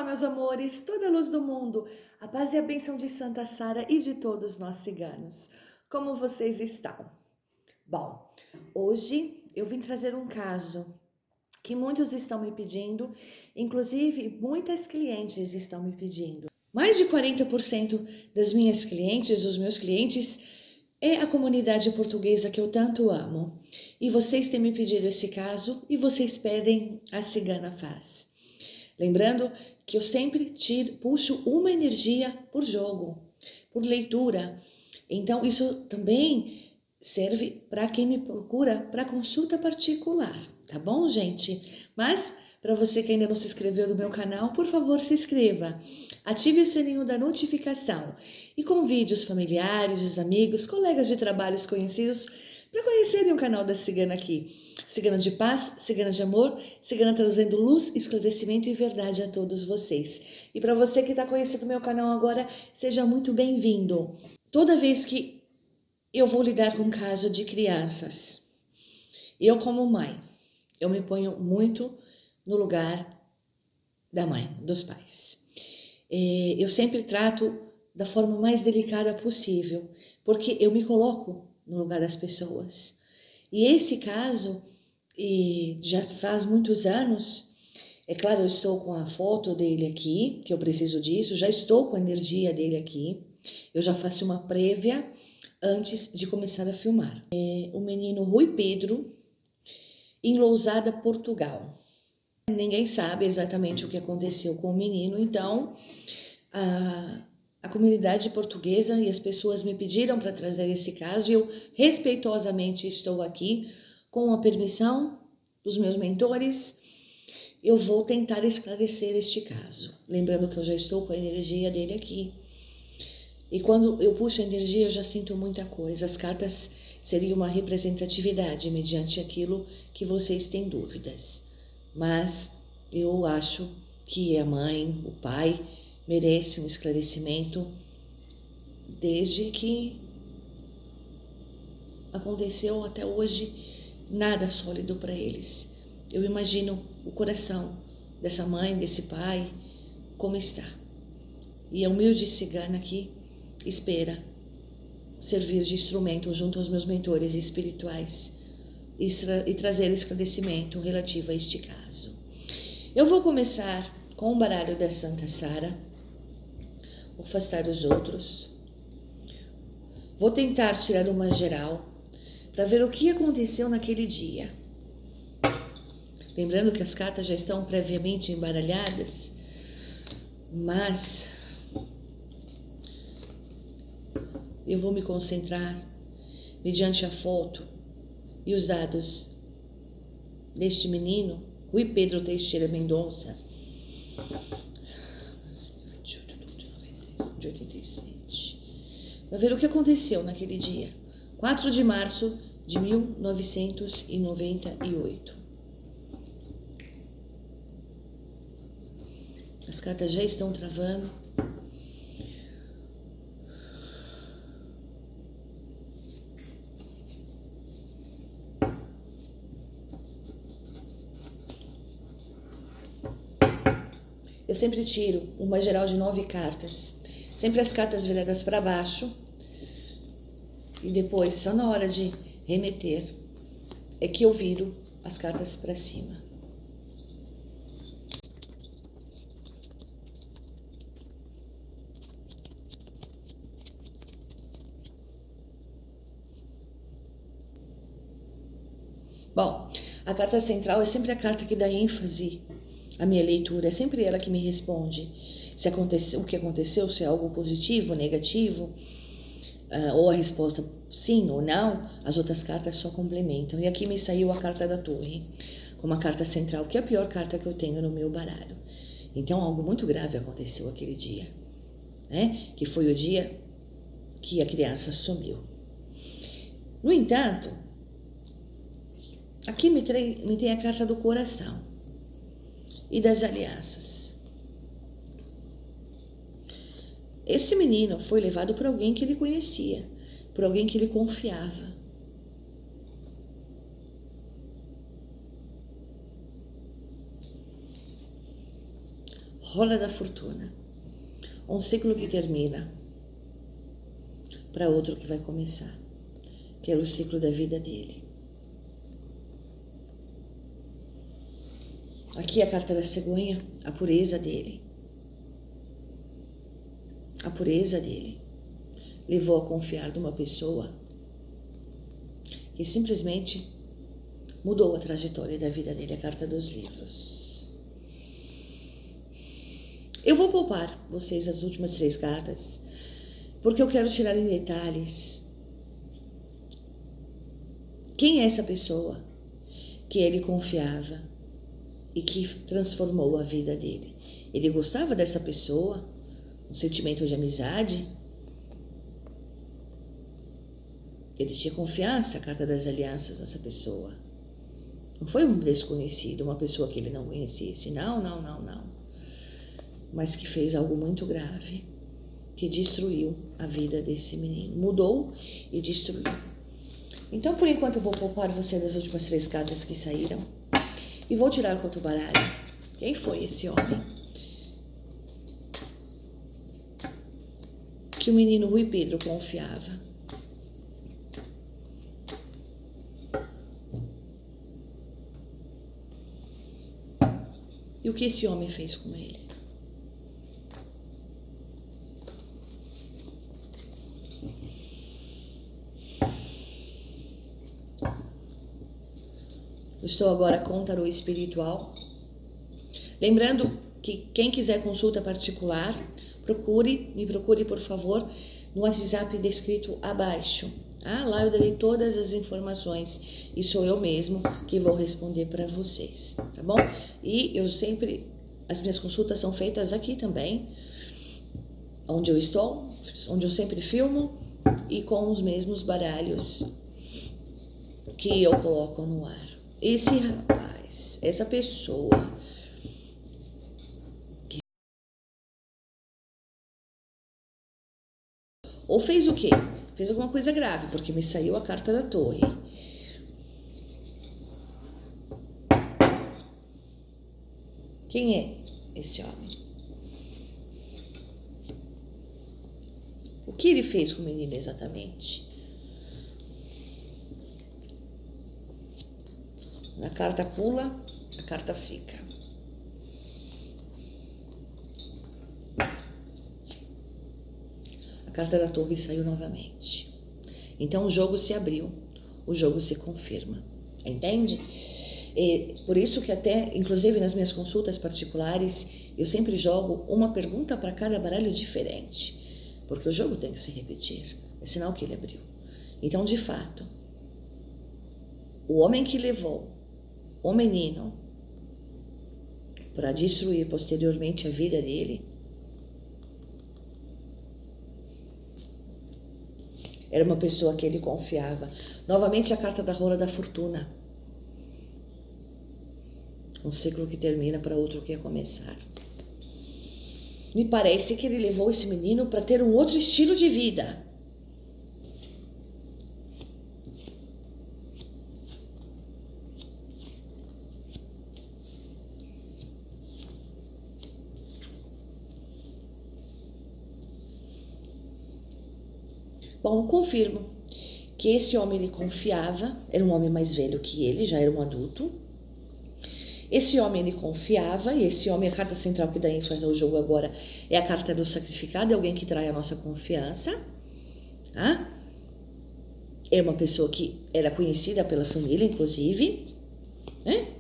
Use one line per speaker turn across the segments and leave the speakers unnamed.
Olá, meus amores, toda a luz do mundo, a paz e a bênção de Santa Sara e de todos nós ciganos. Como vocês estão? Bom, hoje eu vim trazer um caso que muitos estão me pedindo, inclusive muitas clientes estão me pedindo. Mais de 40% das minhas clientes, dos meus clientes, é a comunidade portuguesa que eu tanto amo. E vocês têm me pedido esse caso e vocês pedem a Cigana Faz. Lembrando que eu sempre puxo uma energia por jogo, por leitura. Então, isso também serve para quem me procura para consulta particular, tá bom, gente? Mas, para você que ainda não se inscreveu no meu canal, por favor, se inscreva. Ative o sininho da notificação e convide os familiares, os amigos, colegas de trabalhos conhecidos para conhecerem o canal da Cigana aqui. Cigana de paz, cigana de amor, cigana trazendo luz, esclarecimento e verdade a todos vocês. E para você que está conhecendo o meu canal agora, seja muito bem-vindo. Toda vez que eu vou lidar com um caso de crianças, eu como mãe, eu me ponho muito no lugar da mãe, dos pais. Eu sempre trato da forma mais delicada possível, porque eu me coloco no lugar das pessoas. E esse caso, já faz muitos anos, é claro, eu estou com a foto dele aqui, que eu preciso disso, já estou com a energia dele aqui, eu já faço uma prévia antes de começar a filmar. O menino Rui Pedro, em Lousada, Portugal. Ninguém sabe exatamente o que aconteceu com o menino, então a comunidade portuguesa e as pessoas me pediram para trazer esse caso e eu respeitosamente estou aqui com a permissão dos meus mentores. Eu vou tentar esclarecer este caso, lembrando que eu já estou com a energia dele aqui. E quando eu puxo a energia, eu já sinto muita coisa. As cartas seriam uma representatividade mediante aquilo que vocês têm dúvidas. Mas eu acho que a mãe, o pai, merece um esclarecimento desde que aconteceu até hoje, nada sólido para eles. Eu imagino o coração dessa mãe, desse pai, como está. E a humilde cigana aqui espera servir de instrumento junto aos meus mentores espirituais e trazer esclarecimento relativo a este caso. Eu vou começar com o baralho da Santa Sara, vou afastar os outros, vou tentar tirar uma geral para ver o que aconteceu naquele dia. Lembrando que as cartas já estão previamente embaralhadas, mas eu vou me concentrar mediante a foto e os dados deste menino, Rui Pedro Teixeira Mendonça, de 87. Para ver o que aconteceu naquele dia, 4 de março de 1998. As cartas já estão travando. Eu sempre tiro uma geral de 9 cartas, sempre as cartas viradas para baixo, e depois, só na hora de remeter, é que eu viro as cartas para cima. Bom, a carta central é sempre a carta que dá ênfase à minha leitura, é sempre ela que me responde se aconteceu, o que aconteceu, se é algo positivo, negativo, ou a resposta sim ou não. As outras cartas só complementam. E aqui me saiu a carta da Torre, como a carta central, que é a pior carta que eu tenho no meu baralho. Então, algo muito grave aconteceu aquele dia, né? Que foi o dia que a criança sumiu. No entanto, aqui me tem a carta do coração e das alianças. Esse menino foi levado por alguém que ele conhecia, por alguém que ele confiava. Roda da fortuna. Um ciclo que termina para outro que vai começar, que é o ciclo da vida dele. Aqui a carta da cegonha, a pureza dele. A pureza dele levou a confiar numa pessoa que simplesmente mudou a trajetória da vida dele, a carta dos livros. Eu vou poupar vocês as últimas 3 cartas, porque eu quero tirar em detalhes quem é essa pessoa que ele confiava e que transformou a vida dele. Ele gostava dessa pessoa, um sentimento de amizade. Ele tinha confiança, a carta das alianças, nessa pessoa. Não foi um desconhecido, uma pessoa que ele não conhecesse. Não. Mas que fez algo muito grave, que destruiu a vida desse menino. Mudou e destruiu. Então, por enquanto, eu vou poupar você das últimas 3 cartas que saíram. E vou tirar o outro baralho. Quem foi esse homem? Que o menino Rui Pedro confiava. E o que esse homem fez com ele? Eu estou agora com o tarô espiritual. Lembrando que quem quiser consulta particular, me procure, por favor, no WhatsApp descrito abaixo. Lá eu darei todas as informações e sou eu mesmo que vou responder para vocês, tá bom? E as minhas consultas são feitas aqui também, onde eu estou, onde eu sempre filmo e com os mesmos baralhos que eu coloco no ar. Esse rapaz, essa pessoa ou fez o quê? Fez alguma coisa grave, porque me saiu a carta da torre. Quem é esse homem? O que ele fez com o menino exatamente? A carta pula, a carta fica. A carta da torre saiu novamente. Então o jogo se abriu, o jogo se confirma. Entende? E por isso que até, inclusive nas minhas consultas particulares, eu sempre jogo uma pergunta para cada baralho diferente. Porque o jogo tem que se repetir. É sinal que ele abriu. Então, de fato, o homem que levou o menino para destruir posteriormente a vida dele era uma pessoa que ele confiava. Novamente a carta da roda da fortuna. Um ciclo que termina para outro que ia começar. Me parece que ele levou esse menino para ter um outro estilo de vida. Bom, eu confirmo que esse homem ele confiava, era um homem mais velho que ele, já era um adulto. Esse homem ele confiava, e esse homem, a carta central que dá ênfase ao jogo agora é a carta do sacrificado, é alguém que trai a nossa confiança. Tá? É uma pessoa que era conhecida pela família, inclusive. Né?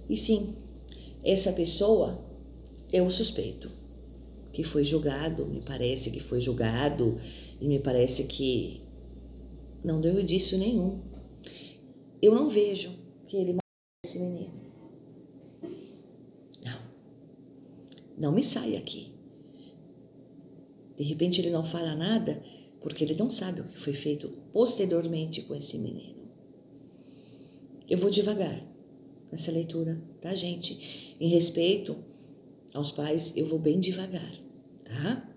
E sim, essa pessoa é o suspeito, que foi julgado, me parece que foi julgado, e me parece que não deu indício nenhum. Eu não vejo que ele matou esse menino. Não me sai aqui. De repente ele não fala nada, porque ele não sabe o que foi feito posteriormente com esse menino. Eu vou devagar nessa leitura, tá, gente? Em respeito aos pais, eu vou bem devagar, tá?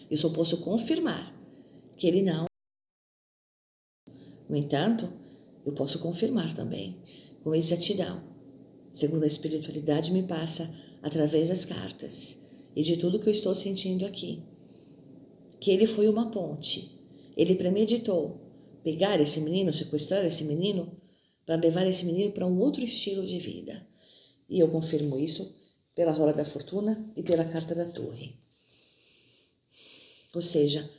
Eu só posso confirmar que ele não. No entanto, eu posso confirmar também com exatidão, segundo a espiritualidade me passa através das cartas e de tudo que eu estou sentindo aqui, que ele foi uma ponte. Ele premeditou pegar esse menino, sequestrar esse menino, para levar esse menino para um outro estilo de vida. E eu confirmo isso pela roda da fortuna e pela carta da torre. Ou seja,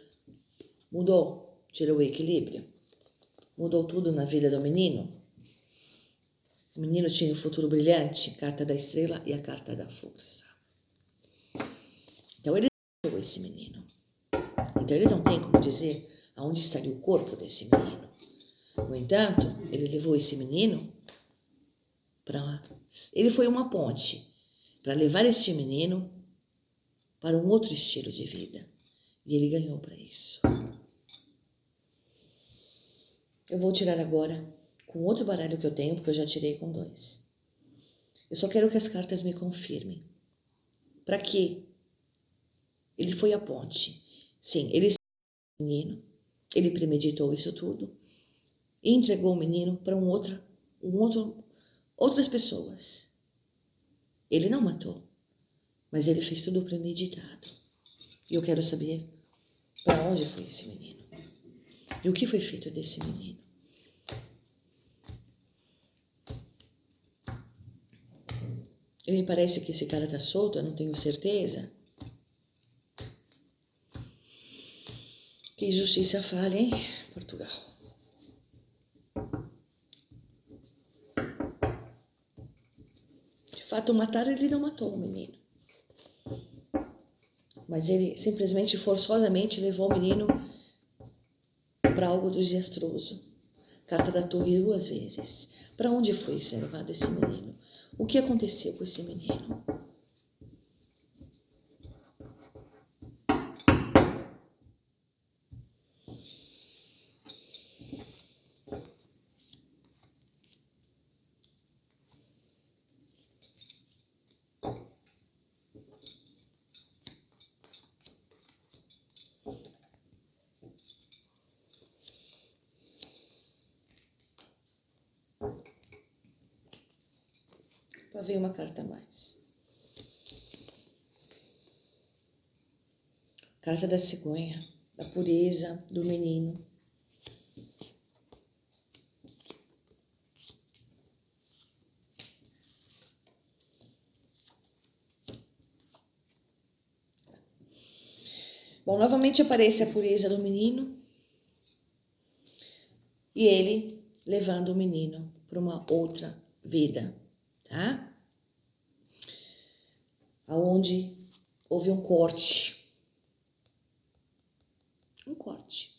mudou, tirou o equilíbrio, mudou tudo na vida do menino. O menino tinha um futuro brilhante, carta da estrela e a carta da força. Então ele matou esse menino. Então ele não tem como dizer aonde estaria o corpo desse menino. No entanto, ele levou esse menino para... Ele foi uma ponte para levar este menino para um outro estilo de vida. E ele ganhou para isso. Eu vou tirar agora com outro baralho que eu tenho, porque eu já tirei com 2. Eu só quero que as cartas me confirmem. Para quê? Ele foi a ponte. Sim, ele o menino, ele premeditou isso tudo e entregou o menino para outras pessoas. Ele não matou, mas ele fez tudo premeditado. E eu quero saber para onde foi esse menino e o que foi feito desse menino. E me parece que esse cara tá solto, eu não tenho certeza. Que justiça falha, hein, Portugal? De fato, matar ele não matou o menino. Mas ele simplesmente, forçosamente, levou o menino para algo desastroso. Carta da torre 2 vezes. Para onde foi levado esse menino? O que aconteceu com esse menino? Para ver uma carta a mais. Carta da cegonha, da pureza do menino. Bom, novamente aparece a pureza do menino e ele levando o menino para uma outra vida, tá? Aonde houve um corte. Um corte.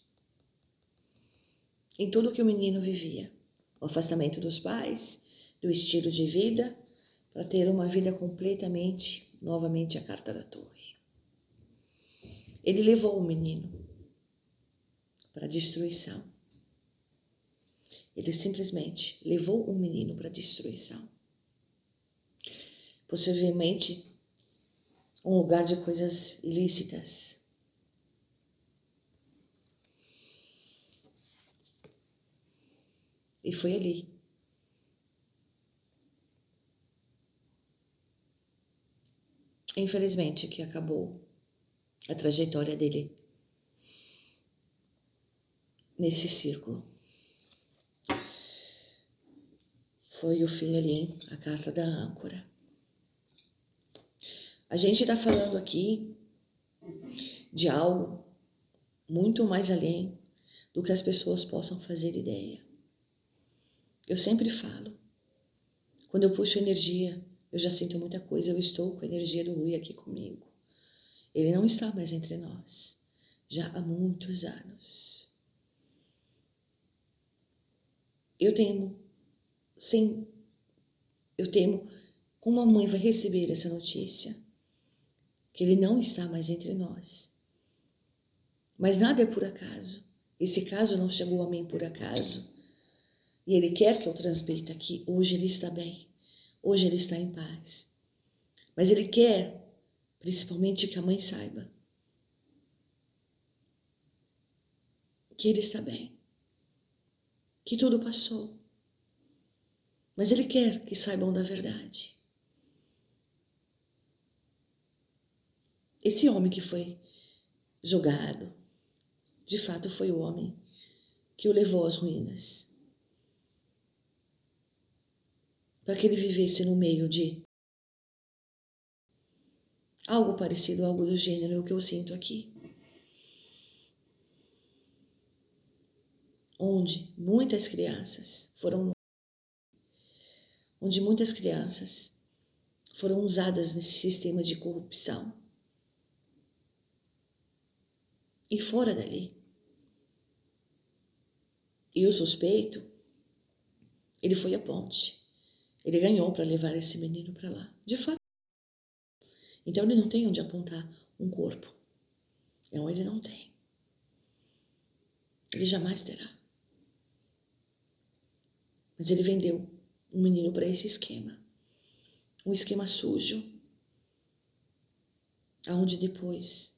Em tudo que o menino vivia. O afastamento dos pais, do estilo de vida, para ter uma vida completamente, novamente a carta da torre. Ele levou o menino para a destruição. Ele simplesmente levou o menino para a destruição. Possivelmente um lugar de coisas ilícitas. E foi ali. Infelizmente, que acabou a trajetória dele nesse círculo. Foi o fim ali, hein? A carta da âncora. A gente está falando aqui de algo muito mais além do que as pessoas possam fazer ideia. Eu sempre falo, quando eu puxo energia, eu já sinto muita coisa, eu estou com a energia do Rui aqui comigo. Ele não está mais entre nós, já há muitos anos. Eu temo, sim, eu temo como a mãe vai receber essa notícia, que ele não está mais entre nós. Mas nada é por acaso. Esse caso não chegou a mim por acaso. E ele quer que eu transmita que hoje ele está bem, hoje ele está em paz. Mas ele quer, principalmente, que a mãe saiba que ele está bem, que tudo passou. Mas ele quer que saibam da verdade. Esse homem que foi jogado, de fato foi o homem que o levou às ruínas. Para que ele vivesse no meio de algo parecido, algo do gênero, o que eu sinto aqui. Onde muitas crianças foram usadas nesse sistema de corrupção. E fora dali. E o suspeito, ele foi a ponte. Ele ganhou para levar esse menino para lá. De fato. Então ele não tem onde apontar um corpo. Não, ele não tem. Ele jamais terá. Mas ele vendeu um menino para esse esquema. Um esquema sujo. Aonde depois,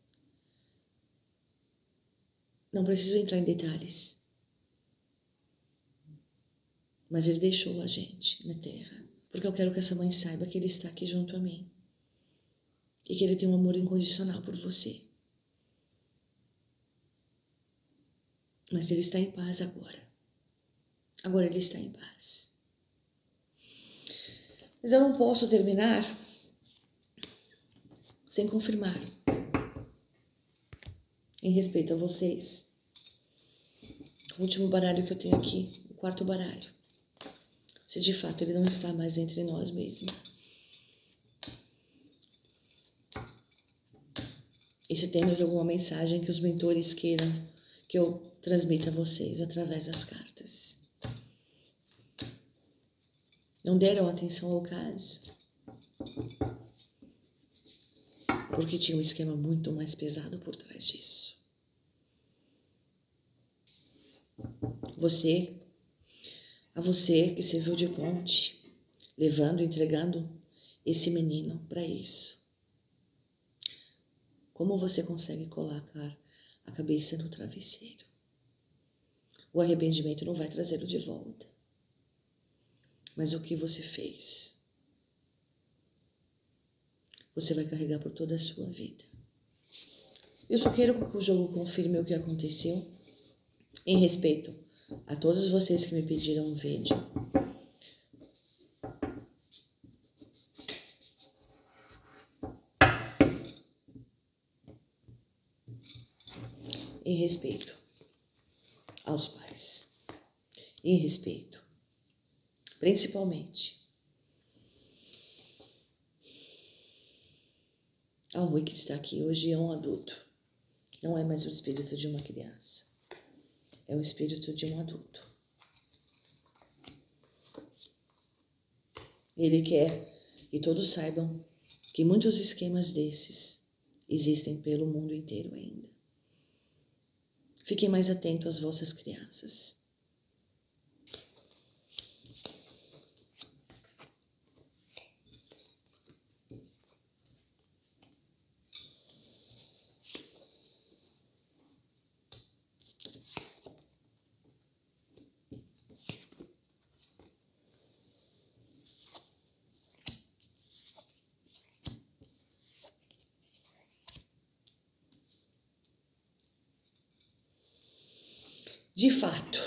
não preciso entrar em detalhes, mas ele deixou a gente na terra, porque eu quero que essa mãe saiba que ele está aqui junto a mim e que ele tem um amor incondicional por você. Mas ele está em paz agora. Agora ele está em paz. Mas eu não posso terminar sem confirmar, em respeito a vocês, o último baralho que eu tenho aqui, o quarto baralho. Se de fato ele não está mais entre nós mesmo. E se tem mais alguma mensagem que os mentores queiram que eu transmita a vocês através das cartas. Não deram atenção ao caso, porque tinha um esquema muito mais pesado por trás disso. A você que serviu de ponte, levando, entregando esse menino para isso. Como você consegue colocar a cabeça no travesseiro? O arrependimento não vai trazê-lo de volta. Mas o que você fez, você vai carregar por toda a sua vida. Eu só quero que o jogo confirme o que aconteceu, em respeito a todos vocês que me pediram um vídeo. Em respeito aos pais. Em respeito, principalmente, ao Rui que está aqui hoje é um adulto. Não é mais o espírito de uma criança. É o espírito de um adulto. Ele quer que todos saibam que muitos esquemas desses existem pelo mundo inteiro ainda. Fiquem mais atentos às vossas crianças. De fato,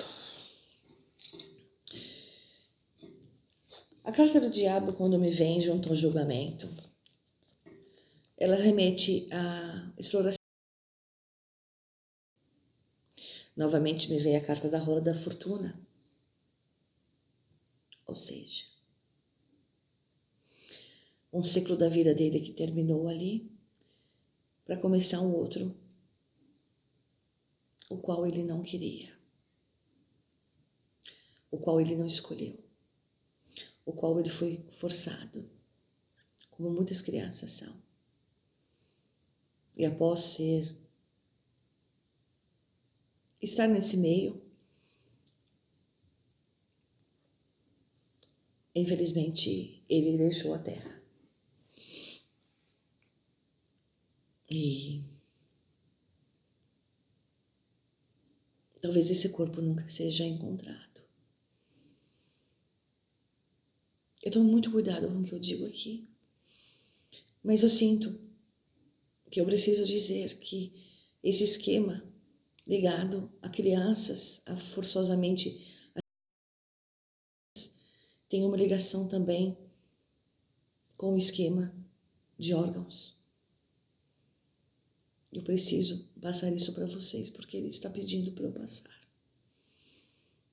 a carta do diabo, quando me vem junto ao julgamento, ela remete à exploração. Novamente me veio a carta da roda da fortuna. Ou seja, um ciclo da vida dele que terminou ali, para começar um outro, o qual ele não queria, o qual ele não escolheu, o qual ele foi forçado, como muitas crianças são. E após estar nesse meio, infelizmente ele deixou a terra. E talvez esse corpo nunca seja encontrado. Eu tomo muito cuidado com o que eu digo aqui. Mas eu sinto que eu preciso dizer que esse esquema ligado a crianças, a forçosamente, tem uma ligação também com o esquema de órgãos. Eu preciso passar isso para vocês, porque ele está pedindo para eu passar.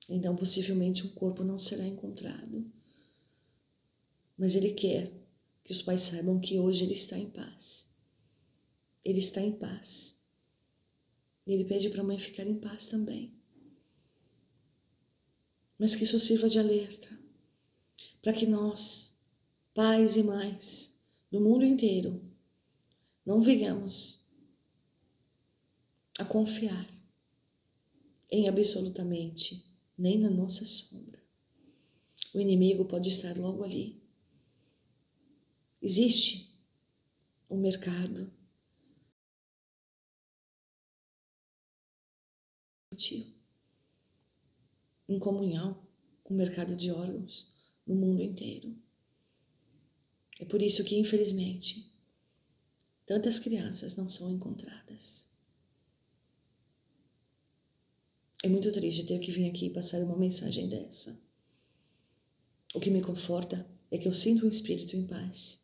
Então, possivelmente, o corpo não será encontrado. Mas ele quer que os pais saibam que hoje ele está em paz. Ele está em paz. E ele pede para a mãe ficar em paz também. Mas que isso sirva de alerta para que nós, pais e mães do mundo inteiro, não venhamos a confiar em absolutamente nem na nossa sombra. O inimigo pode estar logo ali. Existe um mercado em comunhão com o mercado de órgãos no mundo inteiro. É por isso que, infelizmente, tantas crianças não são encontradas. É muito triste ter que vir aqui e passar uma mensagem dessa. O que me conforta é que eu sinto um espírito em paz.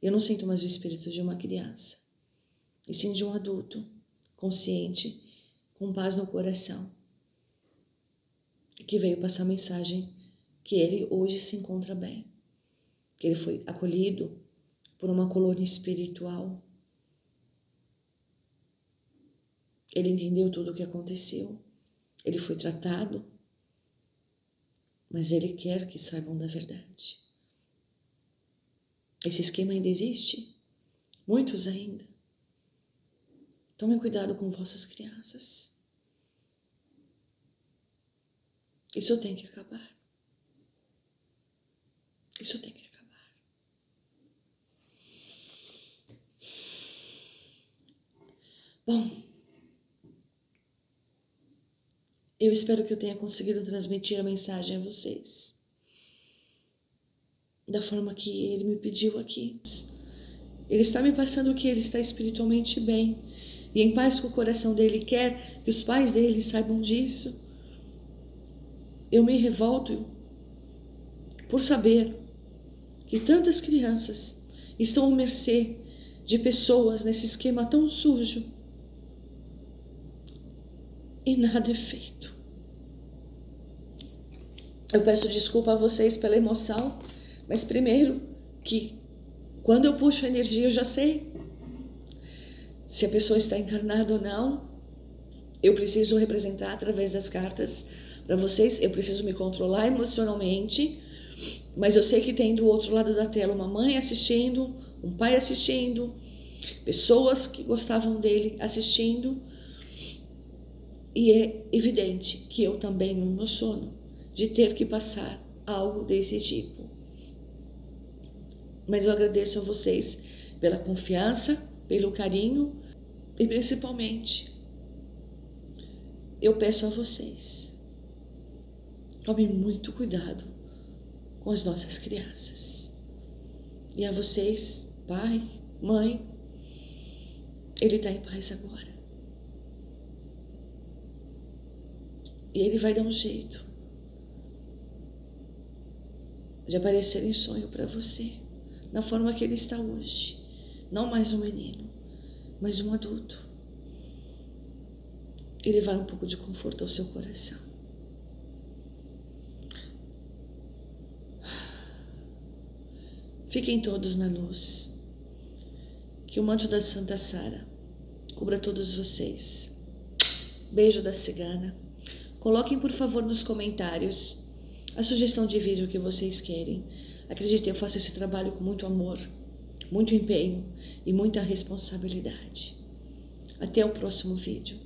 Eu não sinto mais o espírito de uma criança, e sim de um adulto, consciente, com paz no coração, que veio passar a mensagem que ele hoje se encontra bem, que ele foi acolhido por uma colônia espiritual. Ele entendeu tudo o que aconteceu, ele foi tratado, mas ele quer que saibam da verdade. Esse esquema ainda existe, muitos ainda. Tomem cuidado com vossas crianças. Isso tem que acabar. Isso tem que acabar. Bom, eu espero que eu tenha conseguido transmitir a mensagem a vocês da forma que ele me pediu aqui. Ele está me passando que ele está espiritualmente bem e em paz com o coração dele, quer que os pais dele saibam disso. Eu me revolto por saber que tantas crianças estão à mercê de pessoas nesse esquema tão sujo e nada é feito. Eu peço desculpa a vocês pela emoção, mas primeiro que quando eu puxo a energia eu já sei se a pessoa está encarnada ou não. Eu preciso representar através das cartas para vocês, eu preciso me controlar emocionalmente, mas eu sei que tem do outro lado da tela uma mãe assistindo, um pai assistindo, pessoas que gostavam dele assistindo, e é evidente que eu também no meu sono de ter que passar algo desse tipo. Mas eu agradeço a vocês pela confiança, pelo carinho e principalmente eu peço a vocês, tomem muito cuidado com as nossas crianças. E a vocês, pai, mãe, ele está em paz agora. E ele vai dar um jeito de aparecer em sonho para você, na forma que ele está hoje. Não mais um menino, mas um adulto. E levar um pouco de conforto ao seu coração. Fiquem todos na luz. Que o manto da Santa Sara cubra todos vocês. Beijo da cigana. Coloquem, por favor, nos comentários a sugestão de vídeo que vocês querem. Acreditem, eu faço esse trabalho com muito amor, muito empenho e muita responsabilidade. Até o próximo vídeo.